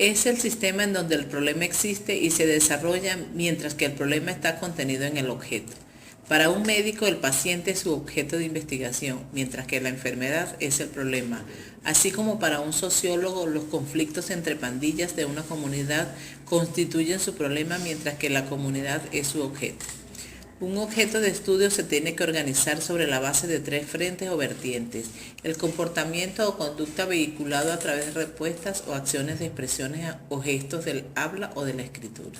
Es el sistema en donde el problema existe y se desarrolla mientras que el problema está contenido en el objeto. Para un médico, el paciente es su objeto de investigación, mientras que la enfermedad es el problema. Así como para un sociólogo, los conflictos entre pandillas de una comunidad constituyen su problema, mientras que la comunidad es su objeto. Un objeto de estudio se tiene que organizar sobre la base de tres frentes o vertientes: el comportamiento o conducta vehiculado a través de respuestas o acciones de expresiones o gestos del habla o de la escritura.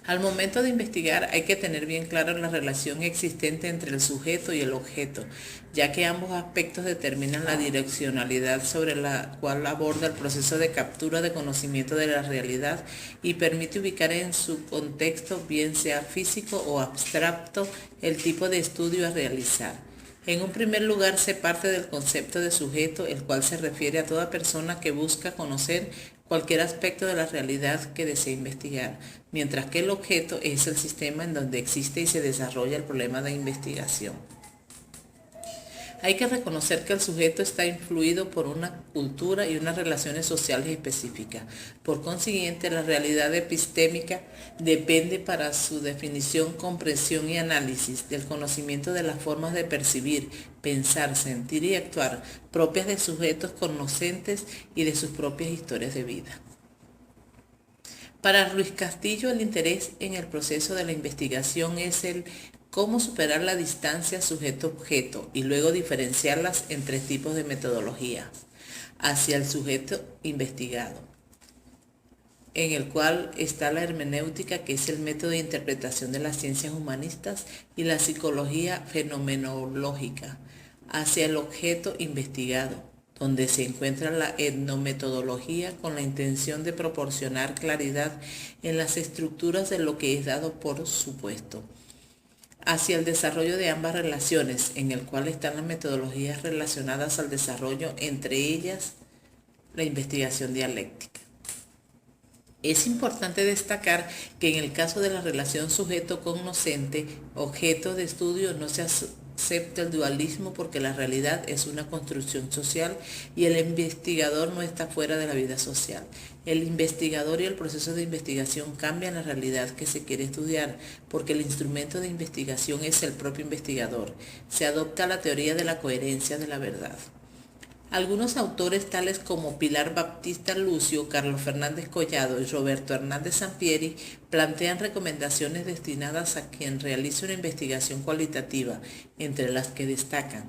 Al momento de investigar hay que tener bien claro la relación existente entre el sujeto y el objeto, ya que ambos aspectos determinan la direccionalidad sobre la cual aborda el proceso de captura de conocimiento de la realidad y permite ubicar en su contexto, bien sea físico o abstracto, el tipo de estudio a realizar. En un primer lugar, se parte del concepto de sujeto, el cual se refiere a toda persona que busca conocer cualquier aspecto de la realidad que desea investigar, mientras que el objeto es el sistema en donde existe y se desarrolla el problema de investigación. Hay que reconocer que el sujeto está influido por una cultura y unas relaciones sociales específicas. Por consiguiente, la realidad epistémica depende para su definición, comprensión y análisis del conocimiento de las formas de percibir, pensar, sentir y actuar propias de sujetos conocentes y de sus propias historias de vida. Para Ruiz Castillo, el interés en el proceso de la investigación es el cómo superar la distancia sujeto-objeto y luego diferenciarlas en tres tipos de metodología hacia el sujeto investigado, en el cual está la hermenéutica, que es el método de interpretación de las ciencias humanistas, y la psicología fenomenológica, hacia el objeto investigado, donde se encuentra la etnometodología con la intención de proporcionar claridad en las estructuras de lo que es dado por supuesto, hacia el desarrollo de ambas relaciones, en el cual están las metodologías relacionadas al desarrollo, entre ellas la investigación dialéctica. Es importante destacar que en el caso de la relación sujeto-cognoscente, objeto de estudio, no se acepta el dualismo porque la realidad es una construcción social y el investigador no está fuera de la vida social. El investigador y el proceso de investigación cambian la realidad que se quiere estudiar porque el instrumento de investigación es el propio investigador. Se adopta la teoría de la coherencia de la verdad. Algunos autores tales como Pilar Baptista Lucio, Carlos Fernández Collado y Roberto Hernández Sampieri plantean recomendaciones destinadas a quien realice una investigación cualitativa, entre las que destacan: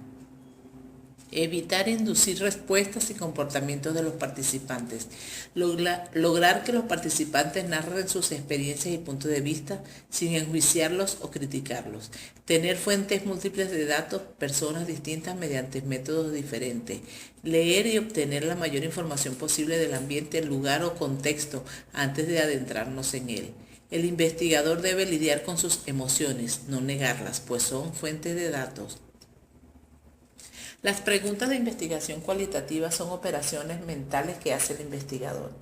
evitar inducir respuestas y comportamientos de los participantes. Lograr que los participantes narren sus experiencias y puntos de vista sin enjuiciarlos o criticarlos. Tener fuentes múltiples de datos, personas distintas mediante métodos diferentes. Leer y obtener la mayor información posible del ambiente, lugar o contexto antes de adentrarnos en él. El investigador debe lidiar con sus emociones, no negarlas, pues son fuentes de datos. Las preguntas de investigación cualitativa son operaciones mentales que hace el investigador.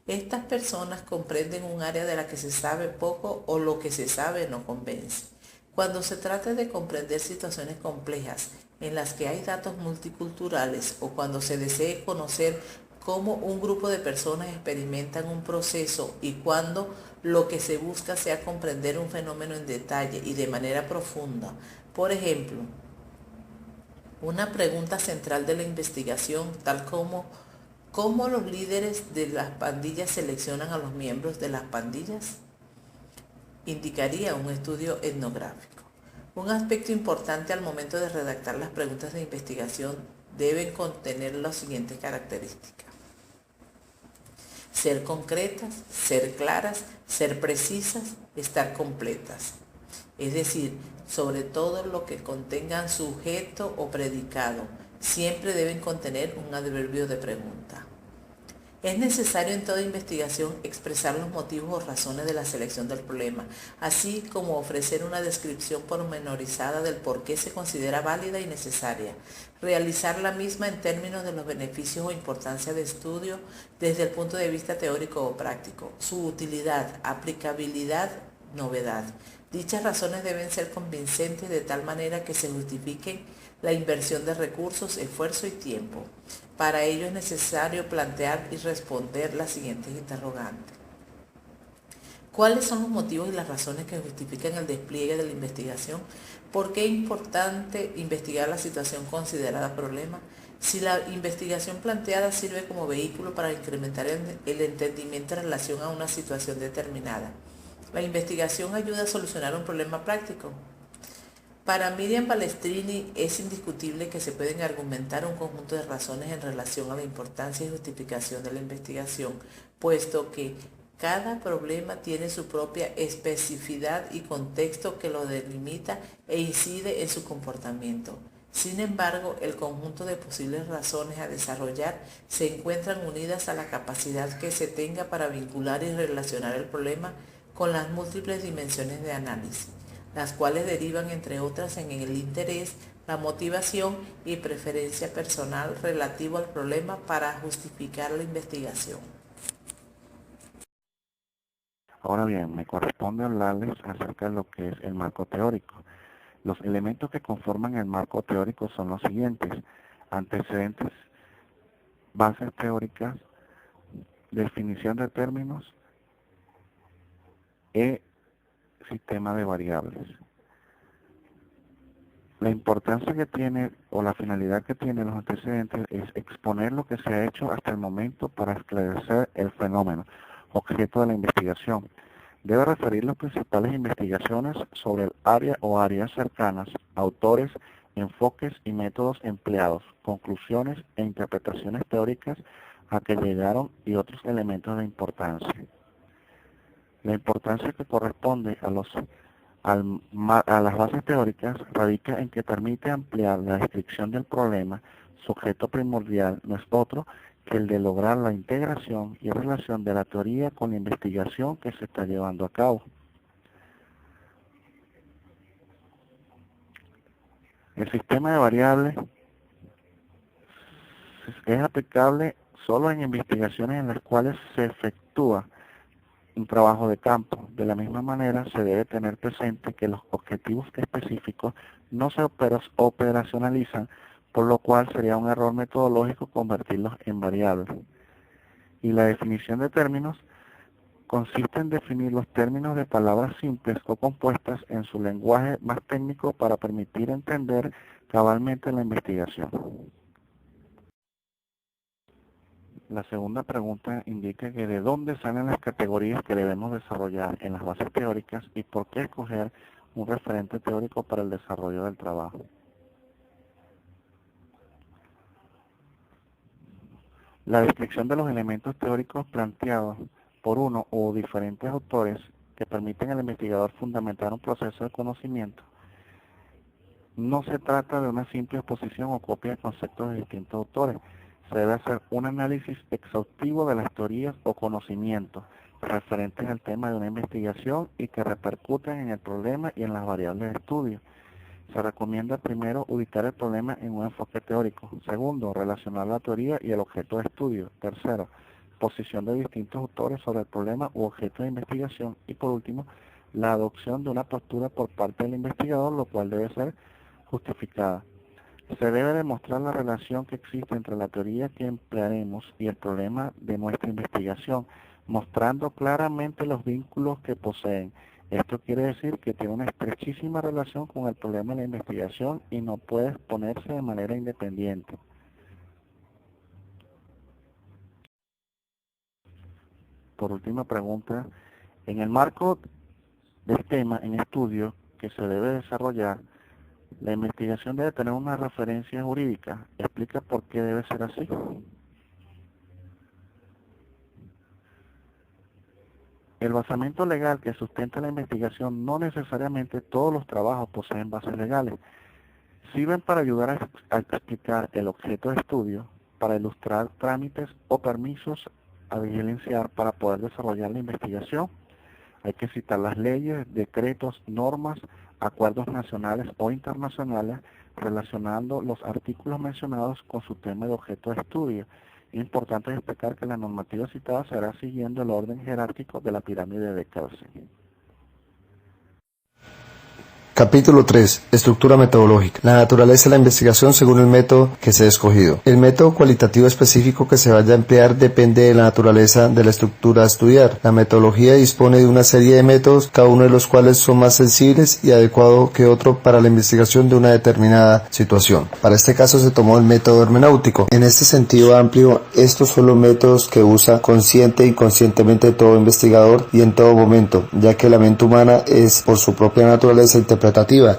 Estas personas comprenden un área de la que se sabe poco o lo que se sabe no convence. Cuando se trata de comprender situaciones complejas en las que hay datos multiculturales o cuando se desee conocer cómo un grupo de personas experimentan un proceso y cuando lo que se busca sea comprender un fenómeno en detalle y de manera profunda. Por ejemplo, una pregunta central de la investigación, tal como ¿cómo los líderes de las pandillas seleccionan a los miembros de las pandillas?, indicaría un estudio etnográfico. Un aspecto importante al momento de redactar las preguntas de investigación deben contener las siguientes características: ser concretas, ser claras, ser precisas, estar completas. Es decir, sobre todo lo que contengan sujeto o predicado, siempre deben contener un adverbio de pregunta. Es necesario en toda investigación expresar los motivos o razones de la selección del problema, así como ofrecer una descripción pormenorizada del por qué se considera válida y necesaria. Realizar la misma en términos de los beneficios o importancia de estudio desde el punto de vista teórico o práctico, su utilidad, aplicabilidad, novedad. Dichas razones deben ser convincentes de tal manera que se justifiquen la inversión de recursos, esfuerzo y tiempo. Para ello es necesario plantear y responder las siguientes interrogantes. ¿Cuáles son los motivos y las razones que justifican el despliegue de la investigación? ¿Por qué es importante investigar la situación considerada problema? Si la investigación planteada sirve como vehículo para incrementar el entendimiento en relación a una situación determinada. ¿La investigación ayuda a solucionar un problema práctico? Para Miriam Balestrini es indiscutible que se pueden argumentar un conjunto de razones en relación a la importancia y justificación de la investigación, puesto que cada problema tiene su propia especificidad y contexto que lo delimita e incide en su comportamiento. Sin embargo, el conjunto de posibles razones a desarrollar se encuentran unidas a la capacidad que se tenga para vincular y relacionar el problema con las múltiples dimensiones de análisis, las cuales derivan entre otras en el interés, la motivación y preferencia personal relativo al problema para justificar la investigación. Ahora bien, me corresponde hablarles acerca de lo que es el marco teórico. Los elementos que conforman el marco teórico son los siguientes: antecedentes, bases teóricas, definición de términos y sistema de variables. La importancia que tiene o la finalidad que tienen los antecedentes es exponer lo que se ha hecho hasta el momento para esclarecer el fenómeno, objeto de la investigación. Debe referir las principales investigaciones sobre el área o áreas cercanas, autores, enfoques y métodos empleados, conclusiones e interpretaciones teóricas a que llegaron y otros elementos de importancia. La importancia que corresponde a las bases teóricas radica en que permite ampliar la descripción del problema. Su objeto primordial no es otro que el de lograr la integración y relación de la teoría con la investigación que se está llevando a cabo. El sistema de variables es aplicable solo en investigaciones en las cuales se efectúa un trabajo de campo. De la misma manera, se debe tener presente que los objetivos específicos no se operacionalizan, por lo cual sería un error metodológico convertirlos en variables. Y la definición de términos consiste en definir los términos de palabras simples o compuestas en su lenguaje más técnico para permitir entender cabalmente la investigación. La segunda pregunta indica que de dónde salen las categorías que debemos desarrollar en las bases teóricas y por qué escoger un referente teórico para el desarrollo del trabajo. La descripción de los elementos teóricos planteados por uno o diferentes autores que permiten al investigador fundamentar un proceso de conocimiento. No se trata de una simple exposición o copia de conceptos de distintos autores. Se debe hacer un análisis exhaustivo de las teorías o conocimientos referentes al tema de una investigación y que repercuten en el problema y en las variables de estudio. Se recomienda primero ubicar el problema en un enfoque teórico. Segundo, relacionar la teoría y el objeto de estudio. Tercero, posición de distintos autores sobre el problema u objeto de investigación. Y por último, la adopción de una postura por parte del investigador, lo cual debe ser justificada. Se debe demostrar la relación que existe entre la teoría que emplearemos y el problema de nuestra investigación, mostrando claramente los vínculos que poseen. Esto quiere decir que tiene una estrechísima relación con el problema de la investigación y no puede exponerse de manera independiente. Por última pregunta, en el marco del tema en estudio que se debe desarrollar, la investigación debe tener una referencia jurídica. ¿Explica por qué debe ser así? El basamento legal que sustenta la investigación no necesariamente todos los trabajos poseen bases legales. Sirven para ayudar a explicar el objeto de estudio, para ilustrar trámites o permisos a diligenciar para poder desarrollar la investigación. Hay que citar las leyes, decretos, normas, acuerdos nacionales o internacionales relacionando los artículos mencionados con su tema de objeto de estudio. Importante destacar que la normativa citada se hará siguiendo el orden jerárquico de la pirámide de Kelsen. Capítulo 3. Estructura metodológica. La naturaleza de la investigación según el método que se ha escogido. El método cualitativo específico que se vaya a emplear depende de la naturaleza de la estructura a estudiar. La metodología dispone de una serie de métodos, cada uno de los cuales son más sensibles y adecuados que otro para la investigación de una determinada situación. Para este caso se tomó el método hermenéutico. En este sentido amplio, estos son los métodos que usa consciente e inconscientemente todo investigador y en todo momento, ya que la mente humana es por su propia naturaleza interpretativa,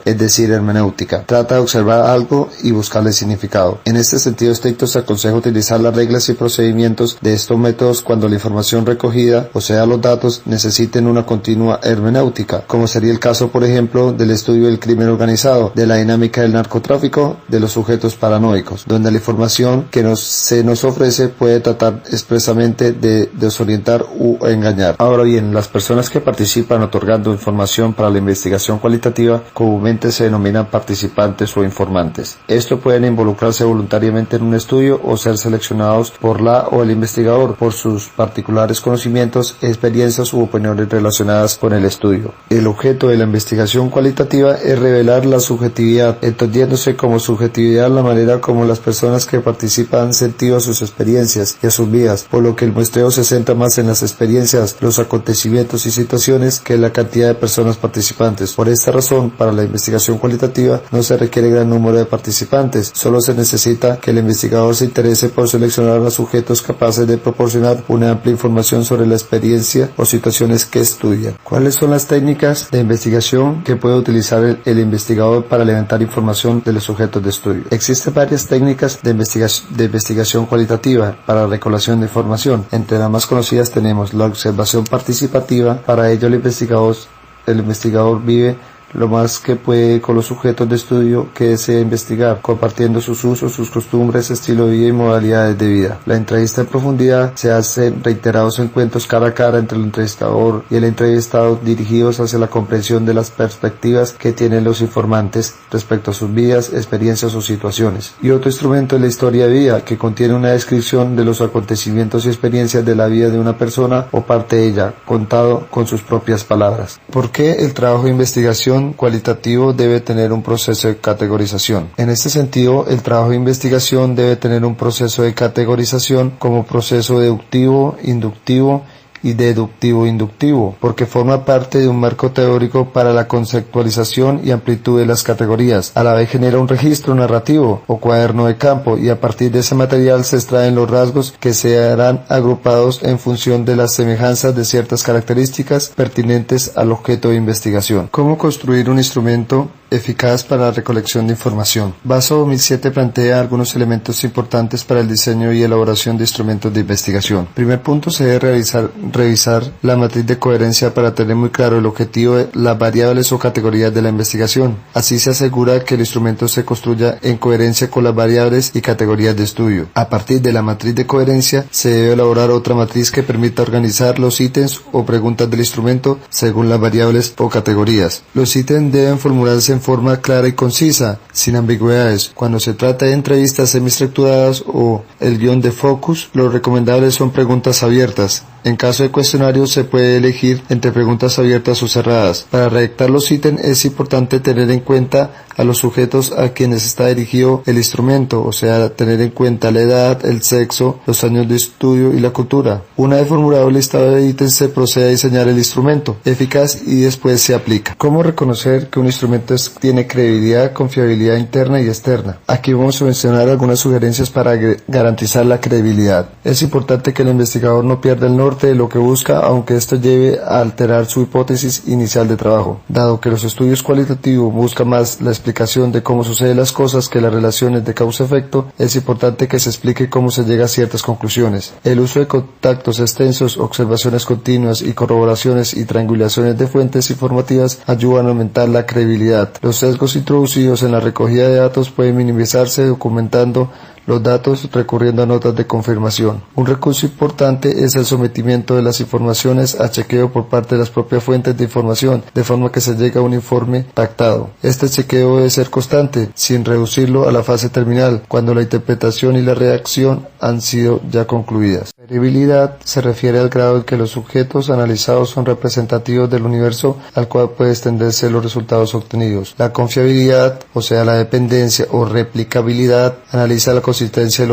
es decir, hermenéutica. Trata de observar algo y buscarle significado. En este sentido estricto se aconseja utilizar las reglas y procedimientos de estos métodos cuando la información recogida, o sea los datos, necesiten una continua hermenéutica, como sería el caso por ejemplo del estudio del crimen organizado, de la dinámica del narcotráfico, de los sujetos paranoicos, donde la información que se nos ofrece puede tratar expresamente de desorientar u engañar. Ahora bien, las personas que participan otorgando información para la investigación cualitativa comúnmente se denominan participantes o informantes. Estos pueden involucrarse voluntariamente en un estudio o ser seleccionados por la o el investigador por sus particulares conocimientos, experiencias u opiniones relacionadas con el estudio. El objeto de la investigación cualitativa es revelar la subjetividad, entendiéndose como subjetividad la manera como las personas que participan han sentido sus experiencias y a sus vidas, por lo que el muestreo se centra más en las experiencias, los acontecimientos y situaciones que en la cantidad de personas participantes. Por esta razón, para la investigación cualitativa no se requiere gran número de participantes, solo se necesita que el investigador se interese por seleccionar a sujetos capaces de proporcionar una amplia información sobre la experiencia o situaciones que estudian. ¿Cuáles son las técnicas de investigación que puede utilizar el investigador para levantar información de los sujetos de estudio? Existen varias técnicas de investigación cualitativa para la recolección de información. Entre las más conocidas tenemos la observación participativa. Para ello el investigador vive lo más que puede con los sujetos de estudio que desea investigar, compartiendo sus usos, sus costumbres, estilo de vida y modalidades de vida. La entrevista en profundidad se hace en reiterados encuentros cara a cara entre el entrevistador y el entrevistado, dirigidos hacia la comprensión de las perspectivas que tienen los informantes respecto a sus vidas, experiencias o situaciones. Y otro instrumento es la historia de vida, que contiene una descripción de los acontecimientos y experiencias de la vida de una persona o parte de ella, contado con sus propias palabras. ¿Por qué el trabajo de investigación cualitativo debe tener un proceso de categorización? En este sentido, el trabajo de investigación debe tener un proceso de categorización como proceso deductivo, inductivo y deductivo-inductivo, porque forma parte de un marco teórico para la conceptualización y amplitud de las categorías. A la vez genera un registro narrativo o cuaderno de campo, y a partir de ese material se extraen los rasgos que serán agrupados en función de las semejanzas de ciertas características pertinentes al objeto de investigación. ¿Cómo construir un instrumento eficaz para la recolección de información? Vaso 2007 plantea algunos elementos importantes para el diseño y elaboración de instrumentos de investigación. Primer punto, se debe revisar la matriz de coherencia para tener muy claro el objetivo de las variables o categorías de la investigación. Así se asegura que el instrumento se construya en coherencia con las variables y categorías de estudio. A partir de la matriz de coherencia se debe elaborar otra matriz que permita organizar los ítems o preguntas del instrumento según las variables o categorías. Los ítems deben formularse en forma clara y concisa, sin ambigüedades. Cuando se trata de entrevistas semiestructuradas o el guión de focus, lo recomendable son preguntas abiertas. En caso de cuestionario se puede elegir entre preguntas abiertas o cerradas. Para redactar los ítems es importante tener en cuenta a los sujetos a quienes está dirigido el instrumento, o sea, tener en cuenta la edad, el sexo, los años de estudio y la cultura. Una vez formulado el listado de ítems se procede a diseñar el instrumento eficaz y después se aplica. ¿Cómo reconocer que un instrumento tiene credibilidad, confiabilidad interna y externa? Aquí vamos a mencionar algunas sugerencias para garantizar la credibilidad. Es importante que el investigador no pierda el norte de lo que busca, aunque esto lleve a alterar su hipótesis inicial de trabajo. Dado que los estudios cualitativos buscan más la explicación de cómo suceden las cosas que las relaciones de causa-efecto, es importante que se explique cómo se llega a ciertas conclusiones. El uso de contactos extensos, observaciones continuas y corroboraciones y triangulaciones de fuentes informativas ayudan a aumentar la credibilidad. Los sesgos introducidos en la recogida de datos pueden minimizarse documentando los datos recurriendo a notas de confirmación. Un recurso importante es el sometimiento de las informaciones a chequeo por parte de las propias fuentes de información, de forma que se llegue a un informe pactado. Este chequeo debe ser constante, sin reducirlo a la fase terminal, cuando la interpretación y la redacción han sido ya concluidas. Veribilidad se refiere al grado en que los sujetos analizados son representativos del universo al cual puede extenderse los resultados obtenidos. La confiabilidad, o sea la dependencia o replicabilidad, analiza la consistencia de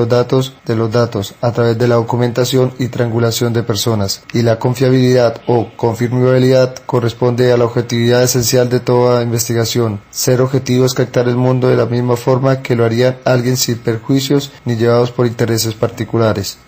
los datos a través de la documentación y triangulación de personas. Y la confiabilidad o confirmabilidad corresponde a la objetividad esencial de toda investigación. Ser objetivo es captar el mundo de la misma forma que lo haría alguien sin perjuicios ni llevados por intereses particulares.